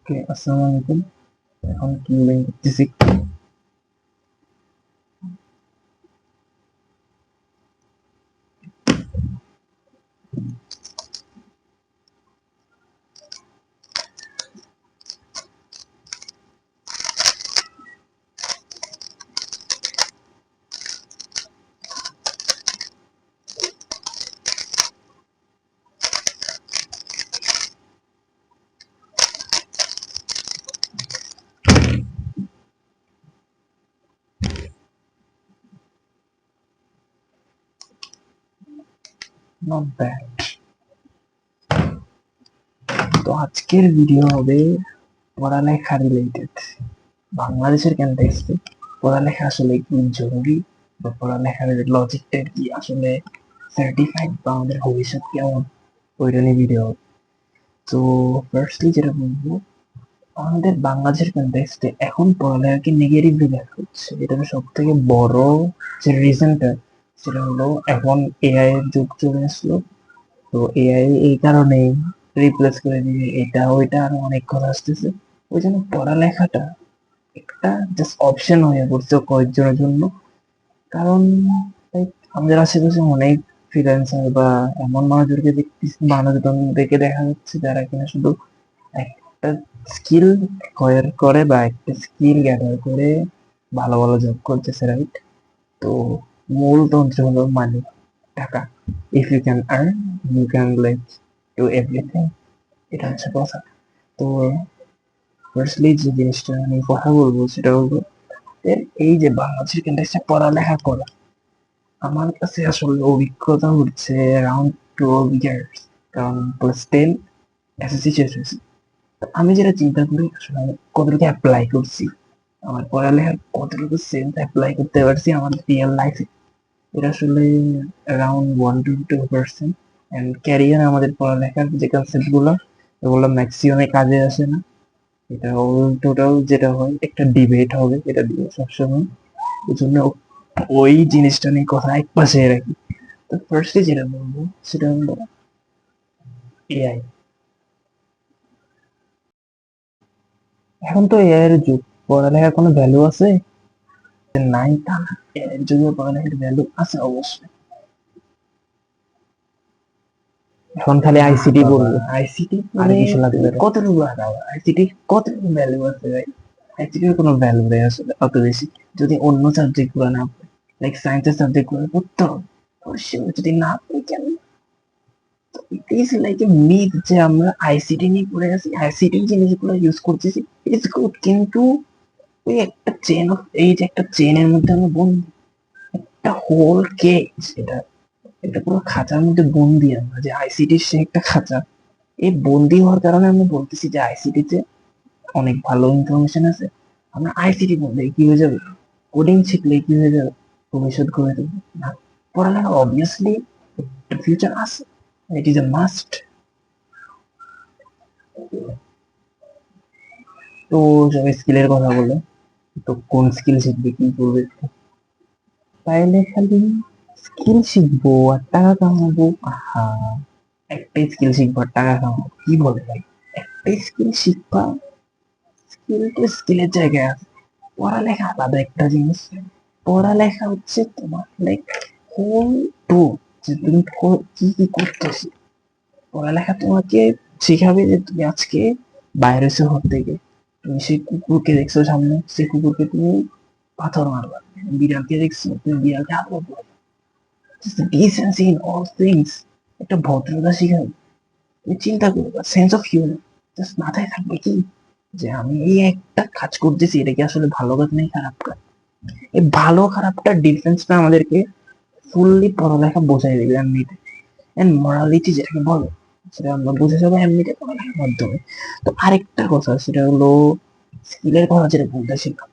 ওকে, আসসালামু আলাইকুম। এখন কি লিঙ্ক করতেছি? Not bad. তো আজকের ভিডিও হবে পড়ালেখা রিলেটেড। বাংলাদেশের কনটেক্সটে পড়ালেখা আসলে কি জরুরি, বা পড়ালেখার লজিকটা কি, আসলে সার্টিফাইড বা আমাদের ভবিষ্যৎ কেমন, ওইটা নিয়ে ভিডিও। তো ফার্স্টলি যেটা বলবো, আমাদের বাংলাদেশের কনটেক্সটে এখন পড়ালেখাকে নেগেটিভলি দেখা হচ্ছে। এটার সব থেকে বড় যে রিজনটা, সেটা হলো এখন এআই এর যুগ চলে আসলো। তো এআই এই কারণে রিপ্লেস করে দিয়ে এটা ওইটা আরো অনেক কথা আসতেছে। ওই জন্য পড়ালেখাটা একটা জাস্ট অপশন হয়ে পড়ছে কয়েকজনের জন্য। কারণ like, আমাদের আশেপাশে অনেক ফ্রিল্যান্সার বা এমন মানুষদেরকে দেখতেছি, মানুষজনদেরকে দেখা যাচ্ছে যারা কিনা শুধু একটা স্কিল অ্যাকোয়ার করে বা একটা স্কিল গ্যাদার করে ভালো ভালো জব করতেছে, রাইট? তো মূল তন্ত্র হলো মানি, টাকা। If you can earn, you can like do everything. এটা হচ্ছে কথা। তো ফার্স্টলি যে জিনিসটা আমি কথা বলবো সেটা হলো এই যে বাংলাদেশের কন্টেক্সটে পড়ালেখা করা, আমার কাছে আসলে অভিজ্ঞতা হচ্ছে অ্যারাউন্ড 12 ইয়ার্স। কারণ ক্লাস 10 এসএসসি শেষ হয়েছে। তো আমি যেটা চিন্তা করি, আসলে আমি কতটুকু অ্যাপ্লাই করছি, আমার পড়ালেখার কতটুকু সেন্স অ্যাপ্লাই করতে পারছি আমার রিয়েল লাইফে, এটা আসলে অ্যারাউন্ড 1 to 2%। অ্যান্ড ক্যারিয়ার, আমাদের পড়ালেখার যে কনসেপ্ট গুলো, এগুলো ম্যাক্সিমামে কাজে আসে না। এটা অল টোটাল যেটা হয় একটা ডিবেট হবে এটা দিয়ে সবসময়। এই জন্য ওই জিনিসটা নিয়ে কথা এক পাশে রাখি। তো ফার্স্টে যেটা বলবো সেটা হলো এআই। এখন তো এআই এর যুগ, পড়ালেখার কোনো ভ্যালু আছে? নাই তা না, এআই এর যুগে পড়ালেখার ভ্যালু আছে অবশ্যই। এখন খালি আইসিটি বলবো, আইসিটি আর কিছু লাগবে না। কতটুকু আগাও আইসিটি, কতটুকু ভ্যালু আছে ভাই? আইসিটির কোনো ভ্যালু নেই আসলে অত বেশি। যদি অন্য সাবজেক্ট গুলো না পড়ে, লাইক সায়েন্সের সাবজেক্ট গুলো পড়তে হবে, অবশ্যই। যদি না পড়ি কেন? It is like a myth যে আমরা আইসিটি নিয়ে পড়ে আছি, আইসিটি জিনিসগুলো ইউজ করতেছি, ইটস গুড। কিন্তু ওই একটা চেন অফ, এই যে একটা চেনের মধ্যে আমরা বন্দি, একটা হোল কেজ, এটা এটা পুরো খাঁচার মধ্যে বন্দি আমরা, যে আইসিটি সে একটা খাঁচা। এই বন্দি হওয়ার কারণে আমরা বলতেছি যে আইসিটি তে অনেক ভালো ইনফরমেশন আছে। আমরা আইসিটি বললে কি হয়ে যাবে? কোডিং শিখলে কি হয়ে যাবে? ভবিষ্যৎ গড়ে তুলবে না? পড়ালেখা অবভিয়াসলি ফিউচার আছে, ইট ইজ এ মাস্ট। তো সবাই স্কিলের কথা বলে, তো কোন স্কিল শিখবে, কি করবে? তাইলে খালি স্কিল শিখবো আর টাকা কামাবো? আহা, একটাই স্কিল শিখবো আর টাকা কামাবো, কি বলে ভাই? একটাই স্কিল শিখবা, স্কিল তো স্কিলের জায়গায় আছে। পড়ালেখা আলাদা একটা জিনিস। পড়ালেখা হচ্ছে তোমার লাইক হোল টু, যে তুমি কি কি করতেছি। পড়ালেখা তোমাকে শিখাবে যে তুমি আজকে বাইরে শহর থেকে তুমি সেই কুকুরকে দেখছো সামনে, সেই কুকুরকে তুমি পাথর মারবা। বিড়ালকে দেখছো, তুমি বিড়ালকে হাত মারবা। ডিসেন্সি ইন অল থিংস, একটা ভদ্রতা শিখাবে। তুমি চিন্তা করবা, সেন্স অফ হিউমার জাস্ট মাথায় থাকবে কি, যে আমি এই একটা কাজ করতেছি, এটা কি আসলে ভালো কাজ নাকি খারাপ কাজ? এই ভালো খারাপটা ডিফারেন্সটা আমাদেরকে ফুললি পড়ালেখা বোঝাই দেবে এমনিতে। এন্ড মরালিটি যেটাকে বলে, সেটা আমরা বুঝে যাবো এমনিতে পড়ালেখার মাধ্যমে। তো আরেকটা কথা, সেটা হলো স্কিলের কথা যেটা বলতেছিলাম।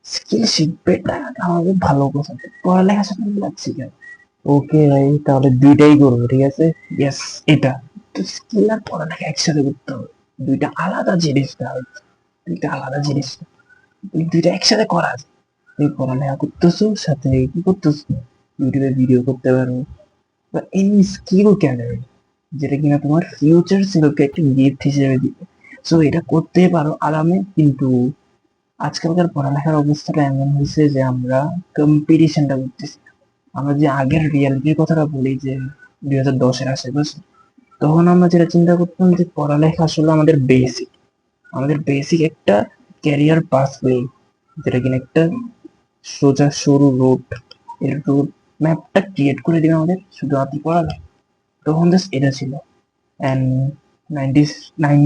স্কিল শিখবে, টাকা কামাবে, ভালো কথা। পড়ালেখার সাথে মিলাচ্ছি কেন? ওকে ভাই, তাহলে দুইটাই করবো, ঠিক আছে। ইয়েস, এটা তো স্কিল আর পড়ালেখা একসাথে করতে হবে। দুইটা আলাদা জিনিস না, দুইটা আলাদা জিনিস না। দুইটা একসাথে করা যায়। তুমি পড়ালেখা করতেছো, সাথে কি করতেছো, ইউটিউবে ভিডিও করতে পারো, বা এনি স্কিল ক্যারিয়ার, যেটা কিনা তোমার ফিউচার সেলফকে একটা গিফট হিসেবে দিবে। সো এটা করতে পারো আরামে, কিন্তু আজকালকার পড়ালেখার অবস্থাটা এমন হয়েছে যে আমরা কম্পিটিশনটা করতেছি। আমরা যে আগের রিয়ালিটির কথাটা বলি যে 2010-এর আশেপাশে, তখন আমরা যেটা চিন্তা করতাম যে পড়ালেখা আসলে আমাদের বেসিক একটা ক্যারিয়ার পাসওয়ে, যেটা কিনা একটা সোজা সরু রোড, এর রোড ম্যাপটা ক্রিয়েট করে দিবে আমাদের শুধুমাত্র পড়ালেখা। তখন জাস্ট এটা ছিল। অ্যান্ড নাইনটি নাইন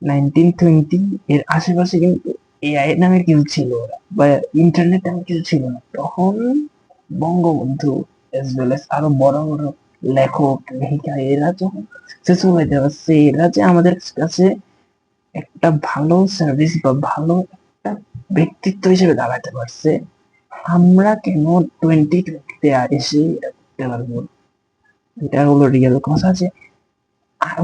1920 এর আশেপাশে কিন্তু এআই নামের কিছু ছিল না, বা ইন্টারনেট নামের কিছু ছিল না তখন। বঙ্গবন্ধু এস ওয়েল এস আরো বড় বড় লেখক লেখিকা এরা যখন সাকসেসফুল হইতে পারছে, এরা যে আমাদের কাছে একটা ভালো সার্ভিস বা ভালো একটা ব্যক্তিত্ব হিসেবে দাঁড়াতে পারছে, আমরা কেন 2020-তে এসে এটা করতে পারবো না? এটা হলো রিয়েল কথা যে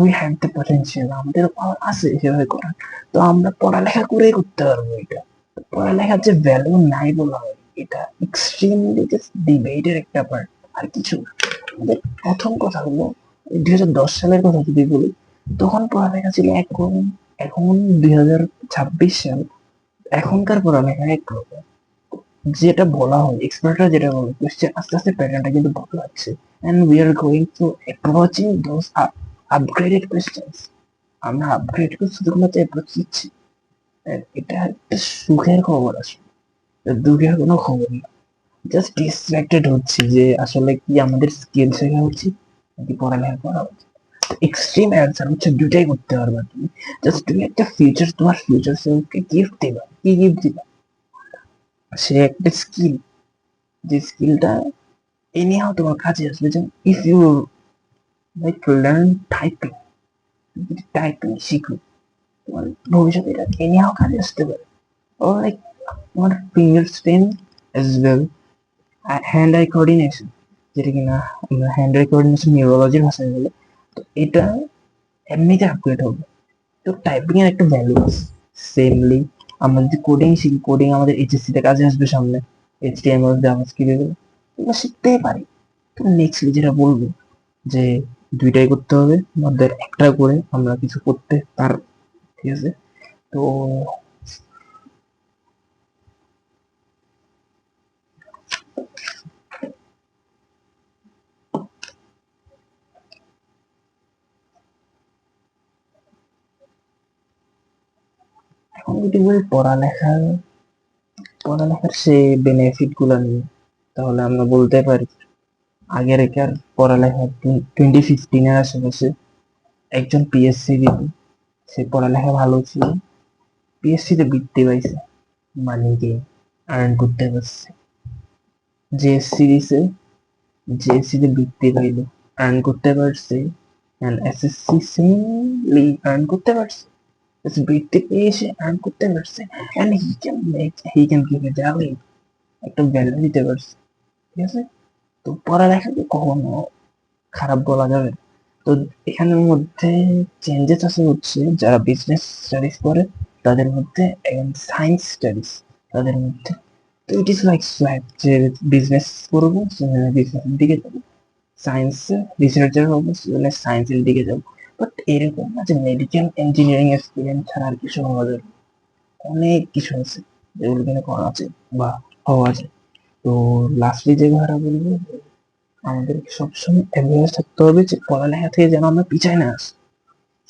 উই হ্যাভ দ্য পটেনশিয়াল, আমাদের পাওয়ার আছে সেভাবে করার। তো আমরা পড়ালেখা করেই করতে পারবো এটা। পড়ালেখার যে ভ্যালু নাই বলা হয়, এটা এক্সট্রিমলি জাস্ট ডিবেটের একটা পার্ট, আর কিছু না। আমাদের প্রথম কথা হলো 2010 সালের কথা যদি বলি, তখন পড়ালেখা ছিল একরকম। এখন 2026 সাল, এখনকার পড়ালেখা একরকম। যেটা বলা হয়, এক্সপার্টরা যেটা বলে, কোশ্চেন আস্তে আস্তে প্যাটার্নটা কিন্তু বদলাচ্ছে, and we are going to approaching those upgraded questions. আমরা আপগ্রেড করে শুধুমাত্র অ্যাপ্রোচ দিচ্ছি। এটা একটা সুখের খবর, আসলে দুঃখের কোনো খবর না। জাস্ট ডিস্ট্রাক্টেড হচ্ছি যে আসলে কি আমাদের স্কিল শেখা উচিত নাকি পড়ালেখা করা উচিত। এক্সট্রিম অ্যান্সার হচ্ছে দুটাই করতে পারবা তুমি। জাস্ট তুমি একটা ফিউচার, তোমার ফিউচার সেলফকে গিফট দিবা। কি গিফট দিবা? সে একটা স্কিল, যে স্কিলটা এনিহাও তোমার কাজে আসবে। যেমন if you like learn typing, যদি টাইপিং শিখো, তোমার ভবিষ্যতে এটা এনিহাও কাজে আসতে পারে। ও লাইক তোমার finger strain as well, hand eye coordination, যেটা কিনা আমরা হ্যান্ড আই কোঅর্ডিনেশন নিউরোলজির ভাষায় বলে। তো এটা এমনিতে আপগ্রেড হবে। তো টাইপিং এর একটা ভ্যালু আছে। সেমলি আমরা যদি কোডিং শিখি, কোডিং আমাদের এইচএসসি তে কাজে আসবে সামনে। এইচটিএমএল জাভাস্ক্রিপ্ট এগুলো এগুলো শিখতেই পারি। তো নেক্সটলি যেটা বলবো যে দুইটাই করতে হবে, মধ্যে একটা করে আমরা কিছু করতে পারবো। ঠিক আছে? তো এখন যদি বলি পড়ালেখার সে বেনিফিট গুলো নিয়ে, তাহলে আমরা বলতে পারি আগেরকার পড়ালেখা 2015-এর আশেপাশে একজন পিএসসি দিত, সে পড়ালেখা ভালো ছিল, পিএসসি তে বৃত্তি পাইছে, মানি দিয়ে আর্ন করতে পারছে। জিএসসি দিছে, জিএসসি তে বৃত্তি পাইলো, আর্ন করতে পারছে। এন্ড এসএসসি সেমলি আর্ন করতে পারছে, বৃত্তি পেয়ে সে আর্ন করতে পারছে। And he can give a value, একটা ভ্যালু দিতে পারছে। ঠিক আছে? তো পড়ালেখাকে কখনো খারাপ বলা যাবে না। তো এখানের মধ্যে চেঞ্জেস আছে হচ্ছে যারা বিজনেস স্টাডিজ করে তাদের মধ্যে, এবং সায়েন্স স্টাডিজ তাদের মধ্যে। তো ইট ইজ লাইক সোয়াপ যে বিজনেস করবো সেখানে বিজনেসের দিকে যাবো, সায়েন্স রিসার্চার হবো সেখানে সায়েন্সের দিকে যাবো। বাট এরকম না যে মেডিকেল ইঞ্জিনিয়ারিং এক্সপিরিয়েন্স ছাড়া আর কিছু হওয়া যাবে। অনেক কিছু আছে যেগুলো কিনা করা আছে বা হওয়া যায়। তো লাস্টলি যে কথাটা বলবো, আমাদের সবসময় অ্যাওয়ার থাকতে হবে যে পড়ালেখা থেকে যেন আমরা পিছায় না আসি।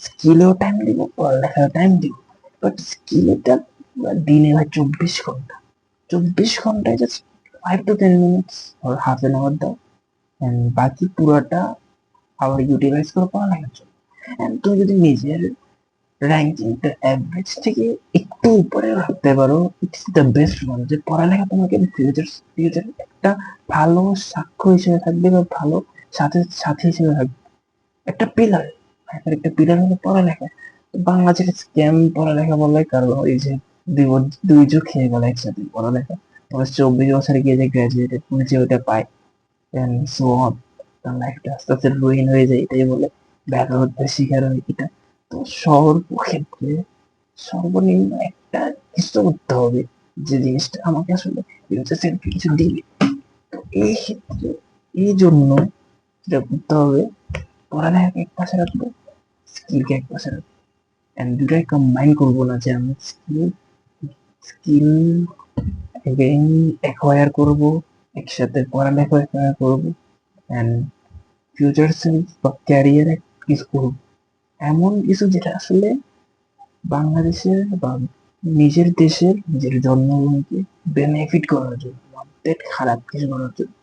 স্কিলেও টাইম দিব, পড়ালেখাও টাইম দিব। বাট স্কিলটা দিনে হয় 24 ঘন্টা, 24 ঘন্টায় just 5 to 10 minutes or half an hour দাও, and বাকি পুরোটা আবার ইউটিলাইজ করো পড়ালেখার জন্য। And তুমি যদি নিজের র্যাঙ্কিংটা অ্যাভারেজ থেকে একটু উপরে রাখতে পারো, ইটস দ্য বেস্ট ওয়ান। যে পড়ালেখা তোমাকে ফিউচার একটা ভালো সাক্ষ্য হিসেবে থাকবে, বা ভালো সাথে সাথী হিসেবে থাকবে, একটা পিলার। একটা পিলার হলো পড়ালেখা। বাংলাদেশের স্ক্যাম পড়ালেখা বলে, কারণ ওই যে দুই যুগ খেয়ে গেল একসাথে পড়ালেখা। তবে 24 বছরে গিয়ে যে গ্রাজুয়েটেড যে ওটা পায়, সো অন, তার লাইফটা আস্তে আস্তে রুইন হয়ে যায়, এটাই বলে ব্যাকরণের শিকার হয় এটা। তো সর্বক্ষেত্রে সর্বনিম্ন একটা কিছু করতে হবে, যে জিনিসটা আমাকে আসলে ফিউচার কিছু দিবে। তো এই ক্ষেত্রে, এই জন্য যেটা করতে হবে, পড়ালেখাকে এক পাশে রাখবো, স্কিলকে এক পাশে রাখবো। এন্ড দুটাই কম্বাইন করবো না যে আমি স্কিল স্কিল এগেইন অ্যাকোয়ার করবো, একসাথে পড়ালেখা অ্যাকোয়ার করবো, এন্ড ফিউচার সেলফ বা ক্যারিয়ার কিছু করবো, এমন কিছু যেটা আসলে বাংলাদেশের বা নিজের দেশের নিজের জন্মভূমিকে বেনিফিট করার জন্য, আমাদের খারাপ কিছু করার জন্য।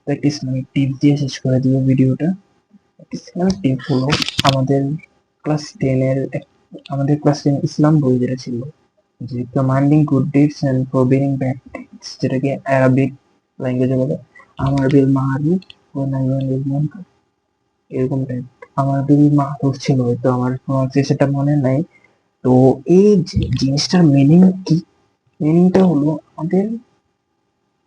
তো একটা ইসলামিক টিপ দিয়ে শেষ করে দিব ভিডিওটা। একটা ইসলামিক টিপ হলো আমাদের ক্লাস টেনের, আমাদের ক্লাস টেন ইসলাম বই যেটা ছিল, যে commanding good deeds and forbidding bad deeds, যেটাকে অ্যারাবিক ল্যাঙ্গুয়েজে বলে আমার বিল মারুফ ওয়া নাহয়ুন আনিল মুনকার, এরকম টাইপ। আমার বিল মারুফ ছিল, হয়তো আমার প্রনাউন্সিয়েশনটা মনে নাই। তো এই যে জিনিসটার মিনিং কি, মিনিংটা হলো আমাদের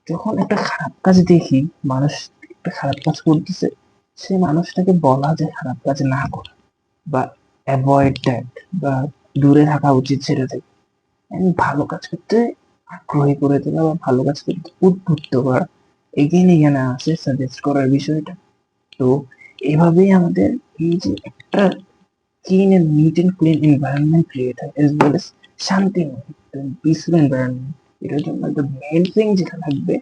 যখন একটা খারাপ কাজ দেখি, মানুষ একটা খারাপ কাজ করতেছে, সে মানুষটাকে বলা যে খারাপ কাজ না করে বা অ্যাভয়েড দ্যাট, বা দূরে থাকা উচিত সেটা থেকে। আমি ভালো কাজ করতে আগ্রহী করে তোলা বা ভালো কাজ করতে উদ্বুদ্ধ করা, এখানে এখানে আছে সাজেস্ট করার বিষয়টা। তো এভাবেই আমাদের এই যে একটা clean and neat and clean environment create হয়, এজ ওয়েল এজ শান্তিময় পিসফুল এনভায়রনমেন্ট। এটার জন্য একটা মেইন থিং যেটা লাগবে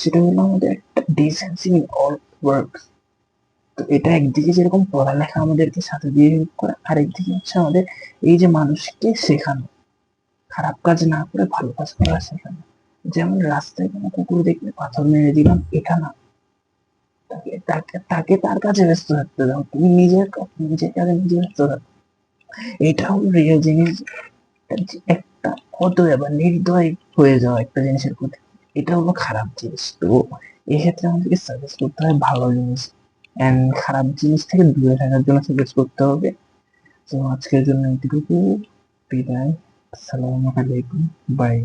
সেটা হলো আমাদের একটা ডিসেন্সি ইন অল ওয়ার্ক। তো এটা একদিকে যেরকম পড়ালেখা আমাদেরকে সাথে দিয়ে হেল্প করে, আরেকদিকে হচ্ছে আমাদের এই যে মানুষকে শেখানো, খারাপ কাজ না করে ভালো কাজ করা শেখানো। যেমন রাস্তায় কোনো কুকুর দেখলে পাথর মেরে দিলাম, এটা না, তাকে তাকে তাকে তার কাছে ব্যস্ত থাকতে দাও, তুমি নিজের কাজে নিজে ব্যস্ত থাকো। এটা হলো রিয়েল জিনিস। একটা অদয় বা নির্দয় হয়ে যাওয়া একটা জিনিসের প্রতি, এটা হলো খারাপ জিনিস। তো এক্ষেত্রে আমাদেরকে সাজেস্ট করতে হয় ভালো জিনিস, এন্ড খারাপ জিনিস থেকে দূরে থাকার জন্য সাজেস্ট করতে হবে। তো আজকের জন্য এটুকু, বিদায়, আসসালামু আলাইকুম, বাই।